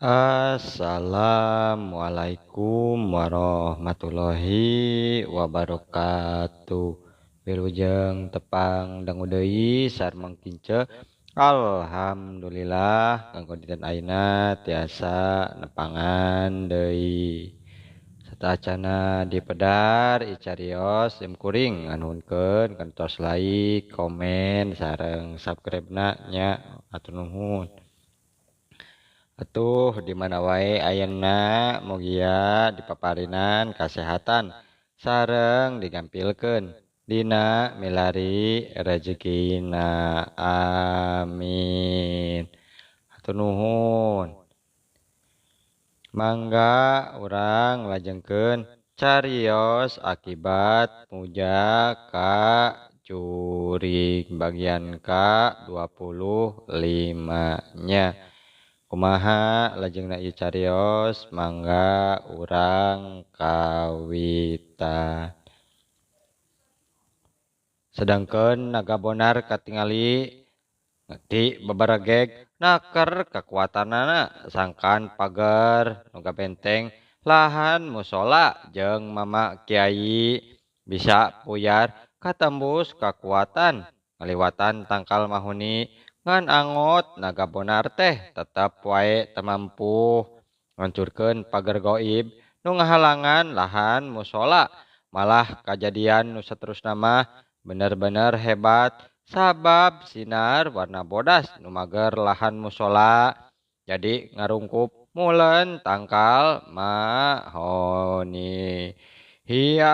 Assalamualaikum warahmatullahi wabarakatuh. Wilujeng tepang dangu deui sareng kince. Alhamdulillah kanggo dinten ayeuna tiasa nepangan deui. Satacana dipedar icarios kuring nganuhunkeun kantos like, komen sareng subscribe-na nya atur nuhun. Atuh di mana wae ayeuna mugia dipaparinan kasehatan sareng digampilkeun dina milari rezekina. Amin. Hatur nuhun. Mangga urang lajengkeun carios akibat muja ka curing bagian ka-25-nya. Kumaha lajengna ieu carios mangga urang kawitan. Sedengkeun naga bonar katingali ti babarageg naker kakuatanana sangkan pagar nu benteng lahan musola jeung mama kiai bisa puyar katembus kakuatan ngaliwatan tangkal mahuni ngan angot naga bonar teh tetep wae tamampu ngancurkeun pagar goib nu ngahalangan lahan musola. Malah kajadian nu saterusna mah bener-bener hebat sabab sinar warna bodas nu mager lahan musola jadi ngarungkup mulen tangkal mahoni. Hiat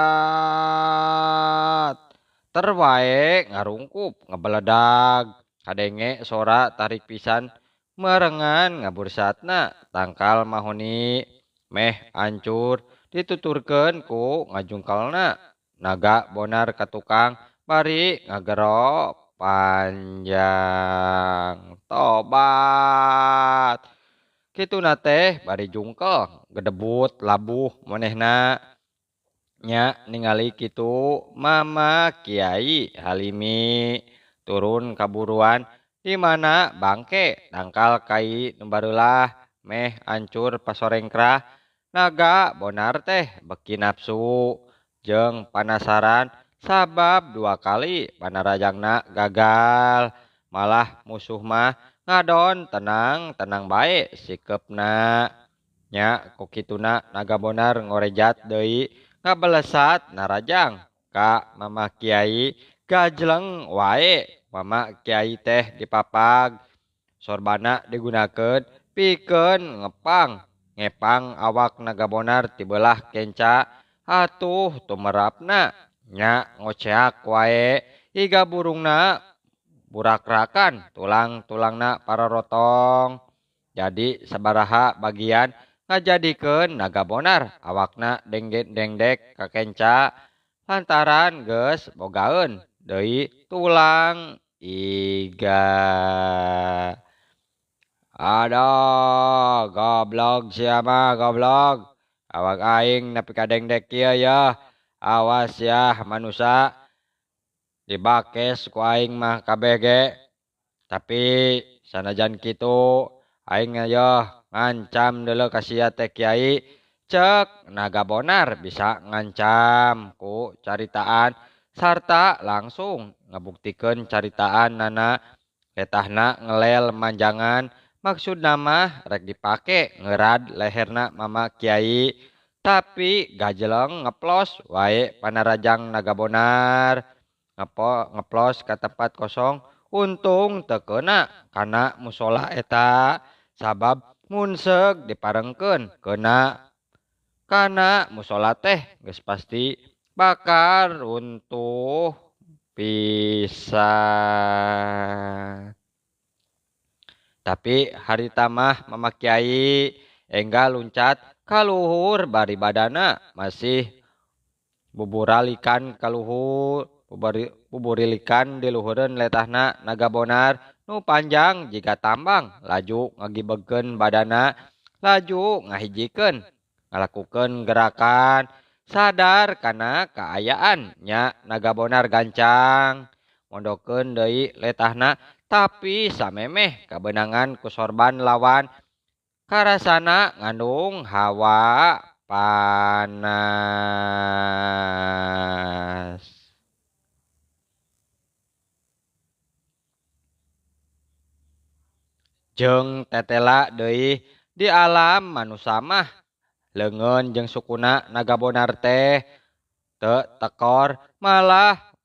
terwae ngarungkup ngabeledag kadenge sora tarik pisan merengan ngabursatna tangkal mahoni meh hancur dituturkeun ku ngajungkalna naga bonar ka tukang bari ngagero panjang tobat kituna teh bari jungkel gedebut labuh manehna nya ningali kitu mama kiai Halimi turun kaburuan di mana bangke dangkal kai nu bareulah meh hancur pasorengkrah. Naga bonar teh beki nafsu jeung panasaran sabab 2 kali panarajangna gagal. Malah musuh mah ngadon tenang bae sikepna nya ku kituna naga bonar ngorejat deui ngabelesat narajang ka mama kiai gajleng wae. Mama kiai teh dipapag sorbana digunakeun pikeun ngepang awak naga bonar tibelah kenca atuh tumerapna nya ngoceak wae iga burungna burakrakan tulang-tulangna pararotong. Jadi sabaraha bagian ngajadikeun naga bonar awakna dengdek ka kenca lantaran geus bogaeun deui tulang iga. Aduh goblok sia mah goblok. Awak aing nepi ka dengdek kieu yeuh. Awas yah manusia dibakes ku aing mah kabeh ge. Tapi sanajan kitu aing yeuh ngancam deuleu ka sia teh kiai cek naga bonar bisa ngancam ku caritaan sarta langsung ngabuktikeun caritaannana etahna ngelel manjangan maksudna mah rek dipake ngeurad leherna mama kiai. Tapi gajleng ngeplos wae panarajang naga bonar ngeplos ka tempat kosong. Untung teu keuna kana musola eta sabab mun seug diparengkeun keuna kana musola teh geus pasti bakal runtuh pisan. Tapi harita mah mama kiai enggal luncat ka luhur bari badana masih buburalikan ka luhur buburilikan di luhureun letahna naga bonar nu panjang jiga tambang laju ngagibegkeun badana laju ngahijikeun ngalakukeun gerakan sadar kana kaayaan nya naga bonar gancang mondokeun deui letahna tapi samemeh kabenangan ku sorban lawan karasana ngandung hawa panas. Jeung tetela deui di alam manusia mah leungeun jeung sukuna naga bonar teh teu tekor malah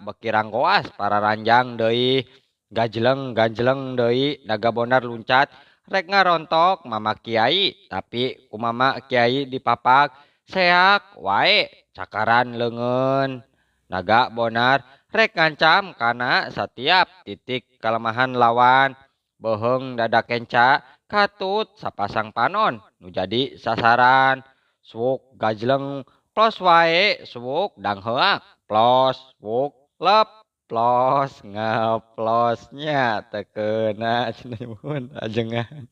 beki ranggoas para ranjang deui gajleng deui naga bonar luncat rek ngarontok mama kiai tapi ku mama kiai dipapak seak wae cakaran leungeun naga bonar rek ngancam kana setiap titik kelemahan lawan beheung dada kenca katut sapasang panon nu jadi sasaran suuk gajleng plos wae suuk dang heak plos wuk lep plos ngeplosnya tekeuna cenah ajengan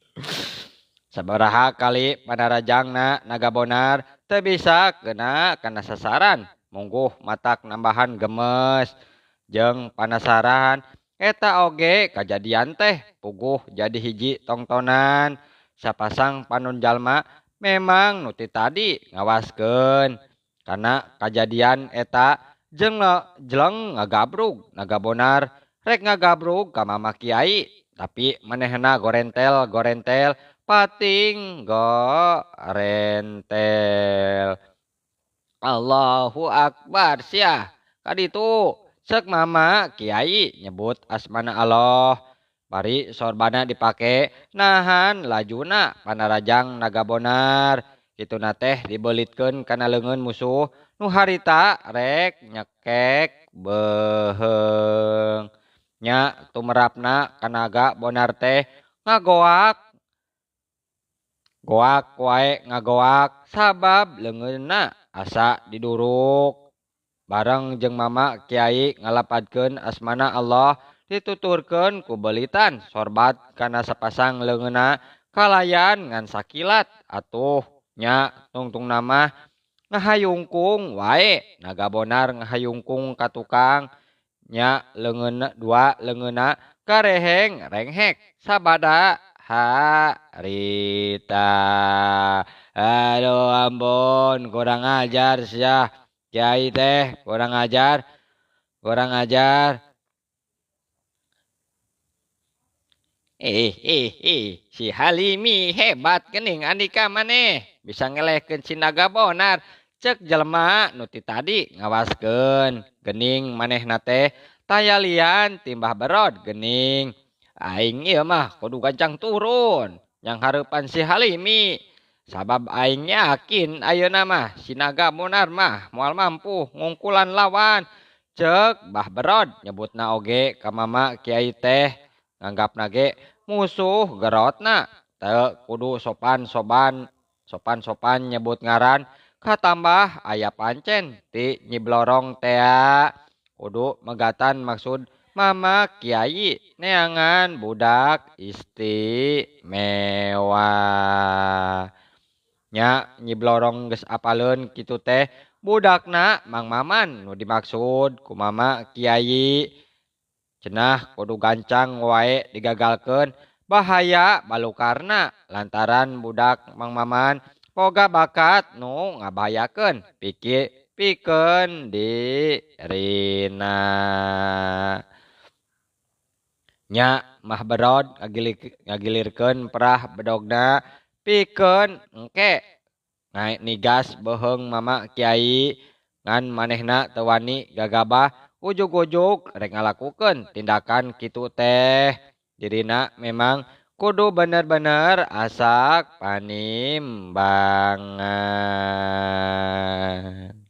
sabaraha kali panarajangna naga bonar teu bisa kena kana sasaran mungguh matak nambahan gemes jeung panasaran eta oge kajadian teh puguh jadi hiji tongtonan sapasang panon jalma memang nu ti tadi ngawaskeun karena kajadian eta jeleng ngagabrug naga bonar rek ngagabrug ka mama kiai tapi manehna gorentel pating gorentel Allahu Akbar sia kaditu cek mama kiai nyebut asmana Allah bari sorbana dipake nahan lajuna panarajang naga bonar kituna teh dibelitkeun kana leungeun musuh nu harita rek nyekek beheung nya tumerapna kana naga bonar teh ngagoak wae ngagoak sabab leungeunna asa diduruk bareng jeung mama kiai ngalapadkeun asmana Allah dituturkeun ku belitan sorbat kana sapasang leungeunna kalayan ngan sakilat atuh nya tungtung nama ngahayungkung wae naga bonar ngahayungkung ka tukang nya leungeunna dua leungeunna kareheng renghek sabada harita aduh ampun kurang ajar sia kiai teh kurang ajar si Halimi hebat geuning andika maneh bisa ngelehkeun si naga bonar cek jelema nu ti tadi ngawaskeun geuning manehna teh tayalian timbah berod geuning aing ieu mah kudu gancang turun yang hareupan si Halimi sabab aing yakin ayeuna mah si naga bonar mah moal mampu ngungkulan lawan cek Bah Berod nyebutna oge ka mama kiai teh nganggapna ge musuh gerotna teu kudu sopan nyebut ngaran katambah aya pancen ti nyiblorong tea kudu megatan maksud mama kiai neangan budak istimewa nya nyiblorong geus apaleun kitu teh budakna Mang Maman nu dimaksud ku mama kiai cenah kudu gancang wae digagalkeun bahaya balukarna lantaran budak Mang Maman boga bakat nu ngabahayakeun pikeun dirina nya Mah Berod ngagilirkeun perah bedogna pikeun engke nigas beheung mama kiai ngan manehna teu wani gagabah ujug-ujug rek ngalakukeun tindakan kitu teh dirina memang kudu bener-bener asak panimbangan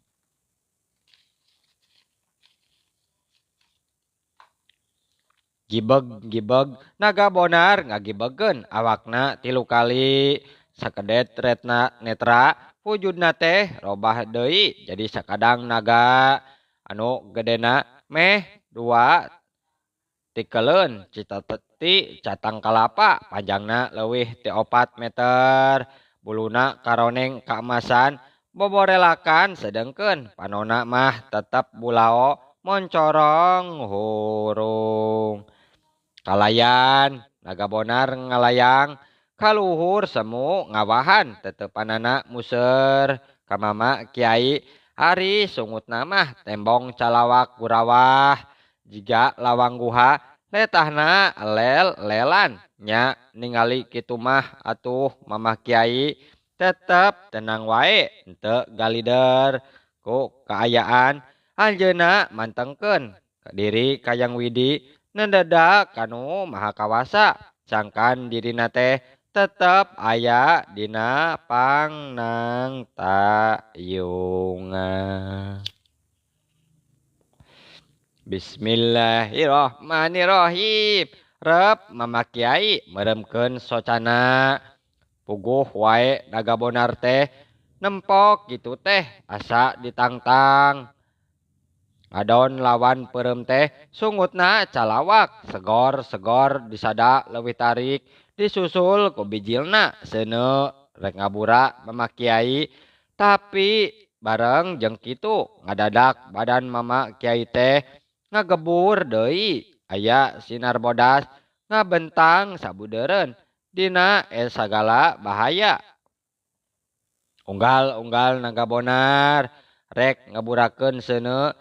gibeg naga bonar ngagibegkeun awakna 3 kali sakedet netra wujudna teh robah deui jadi sakadang naga anu gedena meh 2 tikeleun ti catang kalapa panjangna leuwih ti 4 meter buluna karoneng kaemasan boborelakan sedengkeun panonna mah tetep bulao moncorong hurung kalayan naga bonar ngalayang kaluhur semu ngawahan tetepanana muser ka mama kiai ari sungutna mah tembong calawak gurawah jiga lawang guha letahna lelan nya ningali kitu mah atuh mama kiai tetep tenang wae henteu galider ku kaayaan anjeunna mantengkeun diri kayang widi nendedak kanu maha kawasa sangkan dirina teh tetep aya dina pangnang tayungan. Bismillahirrahmanirrahim. Rep mama kiai meremkeun socana puguh wae naga bonar teh nempok gitu teh asa ditangtang. Adon lawan perem teh sungutna calawak segor disada leuwih tarik disusul ku bijilna seuneu rek ngabura mama kiai tapi bareng jeung kitu ngadadak badan mama kiai teh ngagebur deui aya sinar bodas ngabentang sabudeureun dina sagala bahaya unggal naga bonar rek ngaburakeun seuneu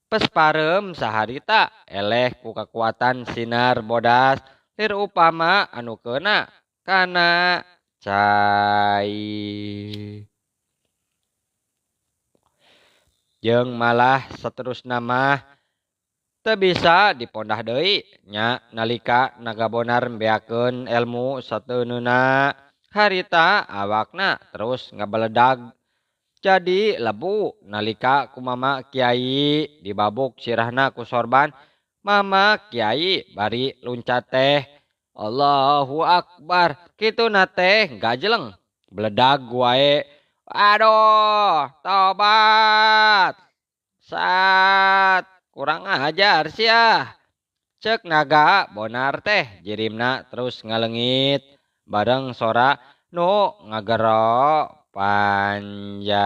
pesparem saharita eleh ku kekuatan sinar bodas lir upama anu keuna kana cai jeung malah saterusna mah teu bisa dipondah deui nya nalika naga bonar beakeun ilmu sateununa harita awakna terus ngabeledag jadi lebu nalika ku mama kiai dibabuk sirahna ku sorban mama kiai bari luncat teh Allahu Akbar kituna teh gajeleng beledag wae aduh tobat sat kurang ajar sia cek naga bonar teh jirimna terus ngalengit bareng sora nu ngagero panjang.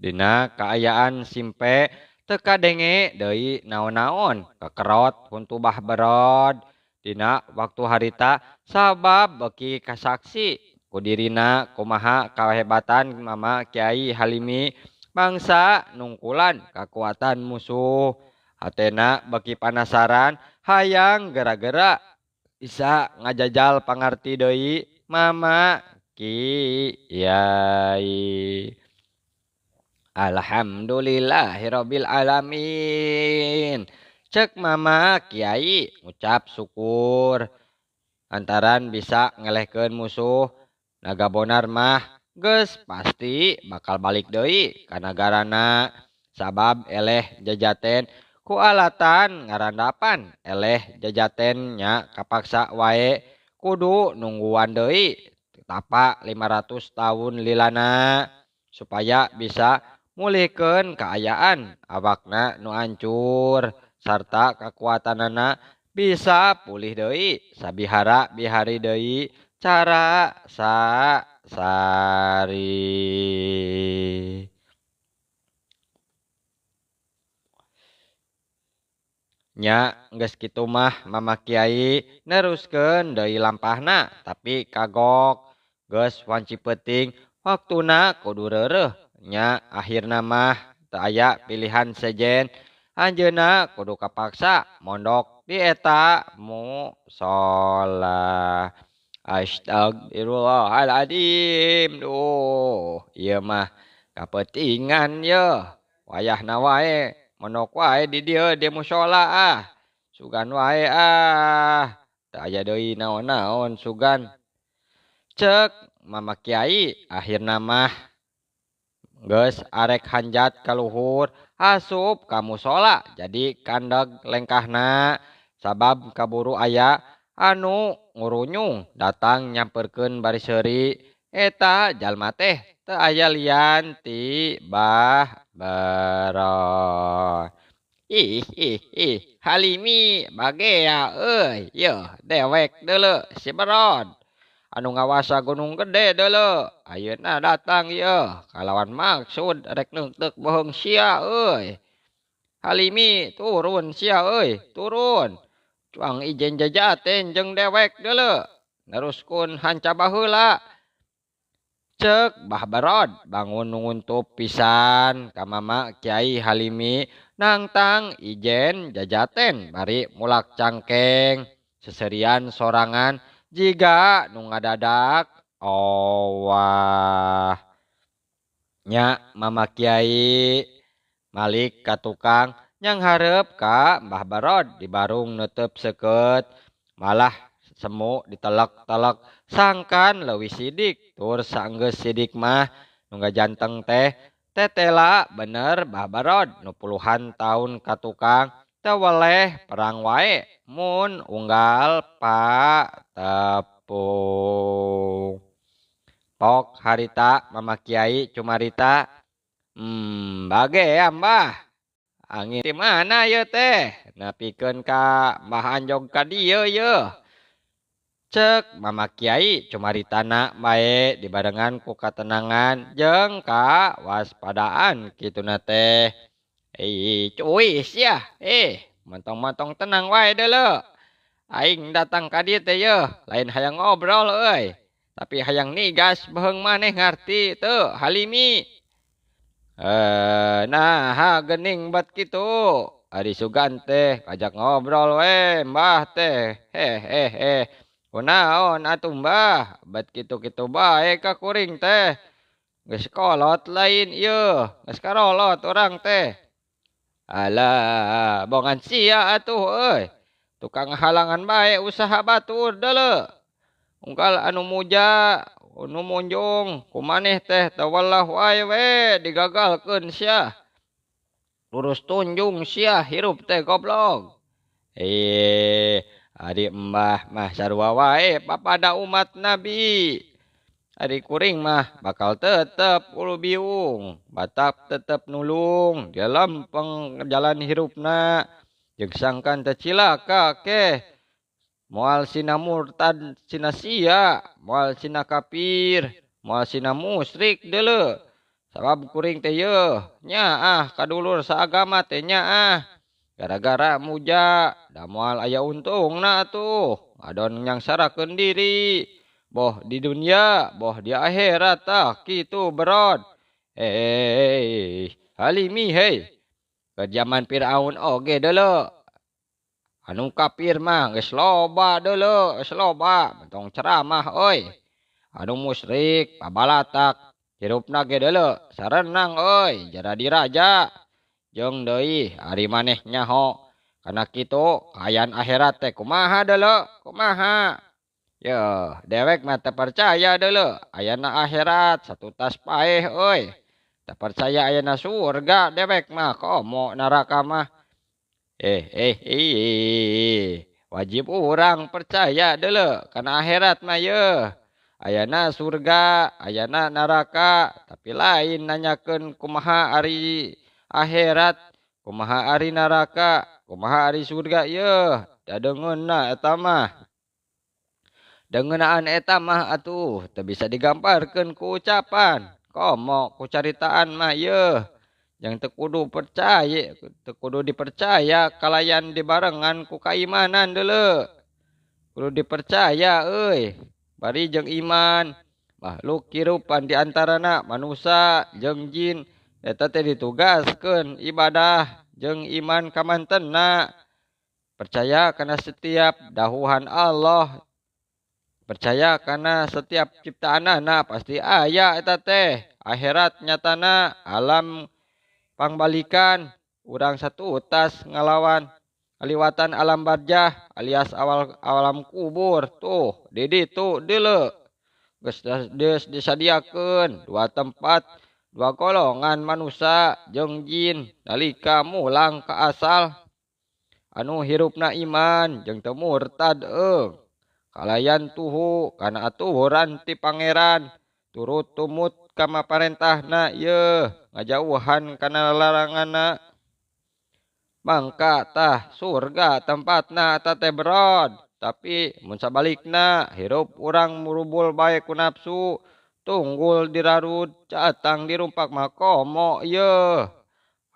Dina kaayaan simpe teka denge deui naon-naon kekerot huntubah berod dina waktu harita sabab beki kasaksi kudirina kumaha kawehebatan mama kiai Halimi bangsa nungkulan kekuatan musuh hatena beki panasaran hayang gara-gara bisa ngajajal pangarti deui mama kiai. Alhamdulillahirabbil alamin. Cek mama kiai ngucap syukur antaran bisa ngelehkeun musuh naga bonar mah geus pasti bakal balik deui ka nagarana sabab eleh jajaten ku alatan ngarandapan eleh jajaten nya kapaksa wae kudu nungguan deui tapa 500 tahun lilana supaya bisa mulihkeun kaayaan awakna nu hancur sarta kakuatanana bisa pulih deui sabihara bihari deui cara sari. Nya geus kitu mah mama kiai neruskeun deui lampahna tapi kagok geus wanci peuting waktuna kudu reureuh nya akhirna mah teu aya pilihan sejen anjeunna kudu kapaksa mondok di eta mushola. Astagfirullahaladzim duh ieu mah kapeutingan yeuh wayahna wae mondok wae di dieu di mushola sugan wae teu aya deui naon-naon sugan cek mama kiai akhirna mah geus arek hanjat ka luhur asup ka mushola jadi kandeg lengkahna sabab kaburu aya anu ngurunyung datang nyamperkeun bari seuri eta jalma teh teu aya lian ti bah beron. Ih Halimi bagea euy yeuh dewek deuleu si beron anu ngawasa gunung gede deuleu. Ayeuna datang ieu kalawan maksud rek neukteuk bohong sia euy. Halimi turun sia euy, turun. Cuang ijen jajaten jeung dewek deuleu. Neruskun hanca baheula. Cek Bah Barod bangun nguntup pisan ka Mama Kiai Halimi nangtang ijen jajaten bari mulak cangkeng seserian sorangan jiga nu ngadadak owah nya Mama Kiai Malik ka tukang nyang hareup ka Mbah Barod di barung neuteub seukeut malah semu ditelek-telek sangkan leuwih sidik tur saenggeus sidik mah nu ngajanteng teh tetela bener Mbah Barod nu puluhan taun ka tukang teu weleh perang wae mun unggal patepung. Pok harita Mama Kiai cumarita bage ya Mbah angin di mana ye teh napikeun ka Mbah Anjog ka dieu ye. Cek Mama Kiai cumaritana bae dibarengan ku katenangan jeung ka waspadaan kituna teh. Cuis ya. Mentong-mentong tenang wae deuleu. Aing datang ka dieu teh ye, lain hayang ngobrol euy. Tapi hayang nigas beheung maneh ngarti teu Halimi. Nah geuning bet kitu. Ari Sugan teh ajak ngobrol we Mbah teh. Kunaon atuh Mbah? Bet kitu-kitu bae ka kuring teh. Geus kolot lain ieu, geus karolot urang teh. Alah, bongan sia atuh euy. Tukang halangan bae usaha batur deuleu. Unggal anu muja, anu munjung, kumaneh teh tawallah wae we digagalkeun sia. Lurus tunjung sia hirup teh goblok. Ari Mbah mah sarua wae papada umat Nabi. Ari kuring mah bakal tetep ulu biung, batak tetep nulung di lempeng jalan hirupna. Jeung sangkan teu cilaka keh. Moal sina murtad sina sia, moal sina kafir, moal sina musyrik deuleu. Sabab kuring teh yeuh nyaah kadulur saagama teh nyaah. Gara-gara muja, da moal aya untungna atuh. Adon nyangsarakeun diri. Boh di dunia, boh di akhirat tah kitu Barod. Halimi hei. Ke zaman Firaun oge deuleu. Anu kafir mah geus loba deuleu, geus loba. Mentong ceramah euy. Anu musyrik pabalatak. Hirupna ge deuleu, sarenang euy, jadi raja. Jeung deui ari maneh nyaho kana kitu kaayaan akhirat teh kumaha deuleu kumaha yeuh dewek mah teu percaya deuleu ayana akhirat satutas paeh euy teu percaya ayana surga dewek mah komo neraka mah wajib urang percaya deuleu kana akhirat mah yeuh ayana surga ayana neraka tapi lain nanyakeun kumaha ari akhirat kumaha ari neraka kumaha ari surga yeuh dadeungeunna eta mah deungeunaan eta mah atuh teu bisa digamparkeun ku ucapan komo ku caritaan mah yeuh yang teu kudu percaya teu kudu dipercaya kalayan dibarengan ku kaimanan deuleu kudu dipercaya euy bari jeung iman makhluk hirupan di antarana manusia jeung jin eta teh ditugaskeun ibadah jeung iman ka mantenna. Percaya kana setiap dahuhan Allah. Percaya kana setiap ciptaanana pasti aya eta teh. Akhirat nyatana alam pangbalikan urang satutas ngalawan aliwatan alam barzah alias alam kubur tuh di ditu deuleu. Geus disadiakeun dua tempat dua golongan manusia jeung jin nalika mulang ka asal anu hirupna iman jeung teu murtad kalayan tuhu kana aturan ti pangeran turut tumut ka maparentahna yeuh ngajauhan kana laranganna mangka tah surga tempatna eta teh Barod tapi mun sabalikna hirup urang murubul bae ku nafsu tunggul dirarut catang dirumpak mah komo yeuh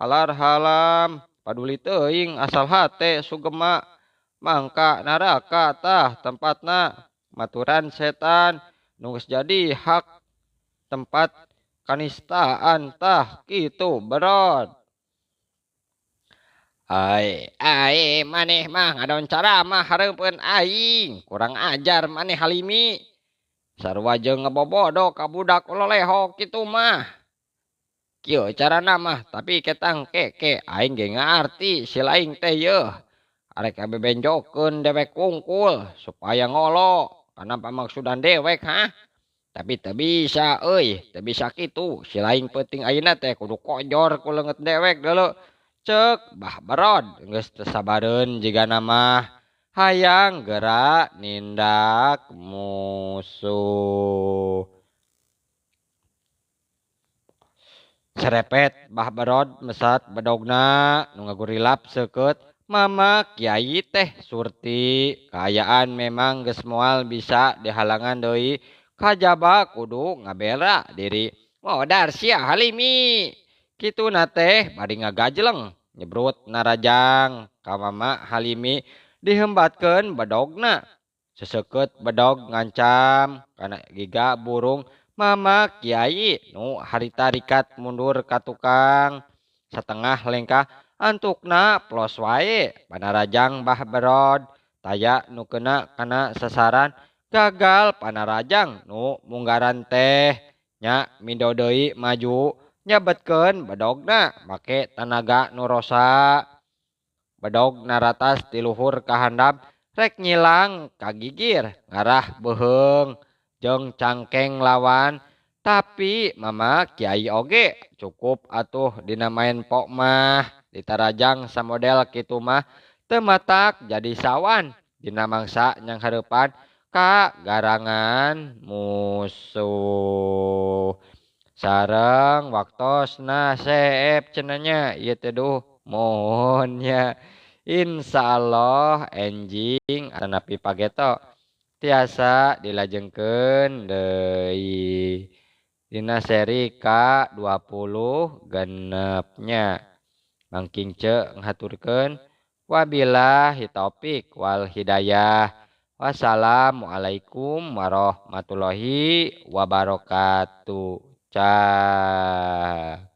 halar halam paduli teuing asal hate sugema mangka neraka tah tempatna maturan setan nu geus jadi hak tempat kanistaan tah kitu berod. Ai maneh mah ngadon ceramah hareupeun aing kurang ajar maneh Halimi sarua jeung ngebobodo ka budak loleho kitu mah kieu carana mah tapi ketang keke aing ge ngarti si laing teh yeuh arek bebenjokeun dewek wungkul supaya ngolo kana pamaksudan dewek ha tapi teu bisa euy teu bisa kitu si laing peuting ayeuna teh kudu kojor ku leungeut dewek deuleu cek bah berod geus teu sabareun jigana mah hayang geura nindak musuh. Serepet bah berod mesat bedogna nu ngagurilap seukeut mama kiai teh surti kaayaan memang geus moal bisa dihalangan deui kajaba kudu ngabela diri modar sia Halimi kituna teh bari ngagajleng nyebrut narajang ka mama Halimi dihembatkeun bedogna seseukeut bedog ngancam kana giga burung mama kiai nu harita rikat mundur ka tukang satengah lengkah antukna plos wae panarajang bah berod taya nu kena kana sasaran gagal panarajang nu munggaran teh nya mindo deui maju nyabetkeun bedogna make tenaga nu rosa bedog naratas ti luhur ka handap rek nyilang kagigir ngarah beheung jeung cangkeng lawan tapi mama kiai oge cukup atuh dina maen pok mah ditarajang samodel kitu mah teu matak jadi sawan dina mangsa nyang hareupan ka garangan musuh sareng waktosna seep cenanya ieu teh duh mohon nya insyaallah enjing anapi pageto tiasa dilajengkeun deui dina seri K20 genepnya mangking ceuk ngaturkeun wabillahi taufik wal hidayah wassalamualaikum warahmatullahi wabarakatuh. Cah